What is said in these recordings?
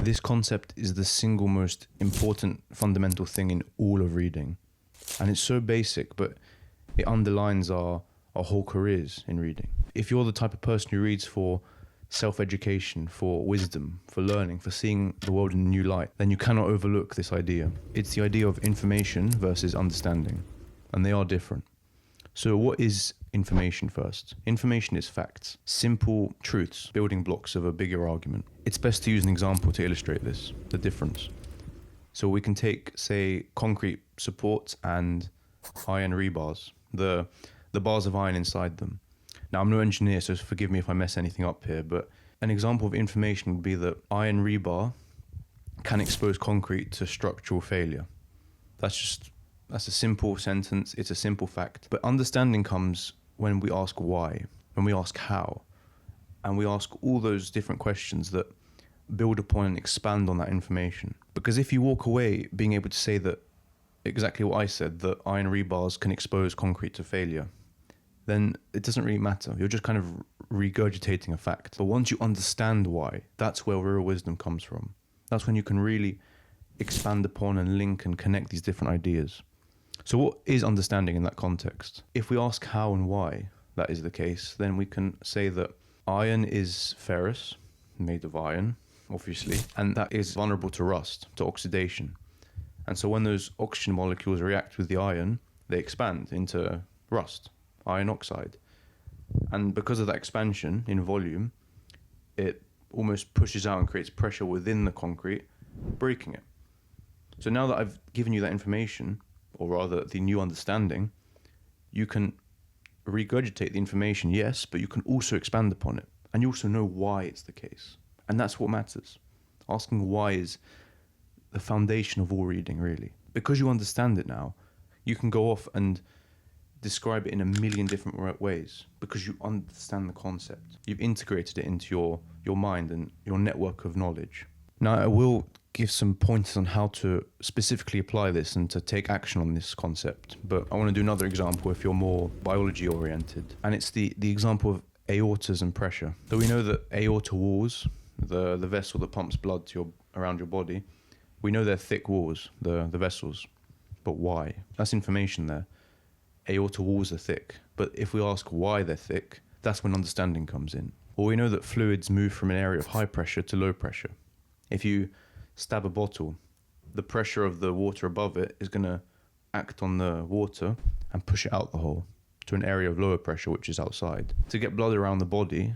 This concept is the single most important fundamental thing in all of reading. And it's so basic, but it underlines our whole careers in reading. If you're the type of person who reads for self-education, for wisdom, for learning, for seeing the world in a new light, then you cannot overlook this idea. It's the idea of information versus understanding, and they are different. So what is information first? Information is facts, simple truths, building blocks of a bigger argument. It's best to use an example to illustrate this, the difference. So we can take, say, concrete supports and iron rebars, the bars of iron inside them. Now, I'm no engineer, so forgive me if I mess anything up here, but an example of information would be that iron rebar can expose concrete to structural failure. That's a simple sentence, it's a simple fact. But understanding comes when we ask why, when we ask how, and we ask all those different questions that build upon and expand on that information. Because if you walk away being able to say that exactly what I said, that iron rebars can expose concrete to failure, then it doesn't really matter. You're just kind of regurgitating a fact. But once you understand why, that's where real wisdom comes from. That's when you can really expand upon and link and connect these different ideas. So what is understanding in that context? If we ask how and why that is the case, then we can say that iron is ferrous, made of iron, obviously, and that is vulnerable to rust, to oxidation. And so when those oxygen molecules react with the iron, they expand into rust, iron oxide. And because of that expansion in volume, it almost pushes out and creates pressure within the concrete, breaking it. So now that I've given you that information, or rather the new understanding, you can regurgitate the information, yes, but you can also expand upon it. And you also know why it's the case. And that's what matters. Asking why is the foundation of all reading, really. Because you understand it now, you can go off and describe it in a million different ways because you understand the concept. You've integrated it into your mind and your network of knowledge. Now, I will give some pointers on how to specifically apply this and to take action on this concept. But I want to do another example if you're more biology oriented. And it's the example of aortas and pressure. So we know that aorta walls, the vessel that pumps blood to around your body, we know they're thick walls, the vessels. But why? That's information there. Aorta walls are thick. But if we ask why they're thick, that's when understanding comes in. Or we know that fluids move from an area of high pressure to low pressure. If you stab a bottle, the pressure of the water above it is going to act on the water and push it out the hole to an area of lower pressure, which is outside. To get blood around the body,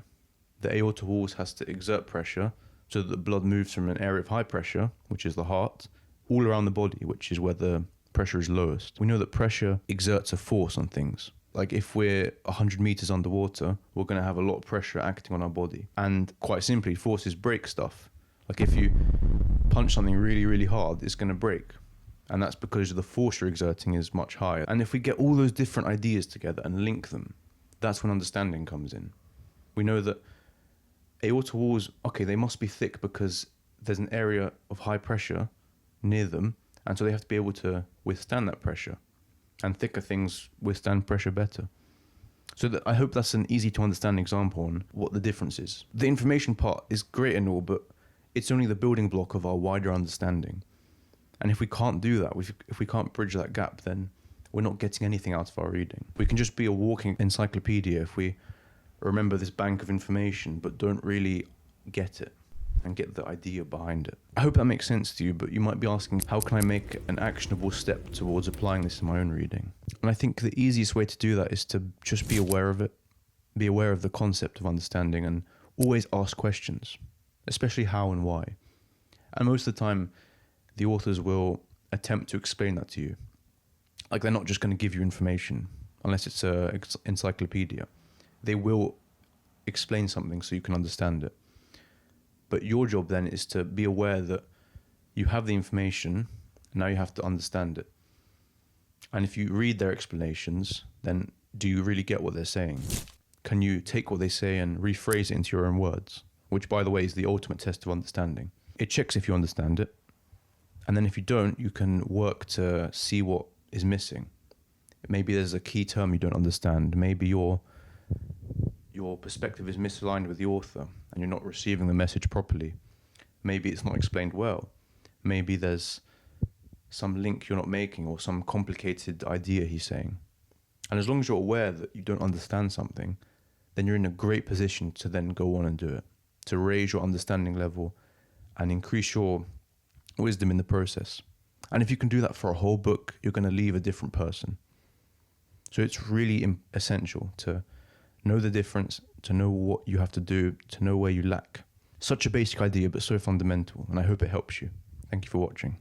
the aorta walls has to exert pressure so that the blood moves from an area of high pressure, which is the heart, all around the body, which is where the pressure is lowest. We know that pressure exerts a force on things. Like if we're 100 meters underwater, we're going to have a lot of pressure acting on our body. And quite simply, forces break stuff. Like if you punch something really, really hard, it's going to break. And that's because the force you're exerting is much higher. And if we get all those different ideas together and link them, that's when understanding comes in. We know that aorta walls, okay, they must be thick because there's an area of high pressure near them, and so they have to be able to withstand that pressure. And thicker things withstand pressure better. So I hope that's an easy to understand example on what the difference is. The information part is great and all, but it's only the building block of our wider understanding. And if we can't do that, if we can't bridge that gap, then we're not getting anything out of our reading. We can just be a walking encyclopedia if we remember this bank of information, but don't really get it and get the idea behind it. I hope that makes sense to you, but you might be asking, how can I make an actionable step towards applying this in my own reading? And I think the easiest way to do that is to just be aware of it, be aware of the concept of understanding, and always ask questions, especially how and why. And most of the time, the authors will attempt to explain that to you. Like they're not just going to give you information, unless it's an encyclopedia. They will explain something so you can understand it. But your job then is to be aware that you have the information, and now you have to understand it. And if you read their explanations, then do you really get what they're saying? Can you take what they say and rephrase it into your own words? Which, by the way, is the ultimate test of understanding. It checks if you understand it. And then if you don't, you can work to see what is missing. Maybe there's a key term you don't understand. Maybe your perspective is misaligned with the author and you're not receiving the message properly. Maybe it's not explained well. Maybe there's some link you're not making or some complicated idea he's saying. And as long as you're aware that you don't understand something, then you're in a great position to then go on and do it, to raise your understanding level and increase your wisdom in the process. And if you can do that for a whole book, you're going to leave a different person. So it's really essential to know the difference, to know what you have to do, to know where you lack. Such a basic idea, but so fundamental, and I hope it helps you. Thank you for watching.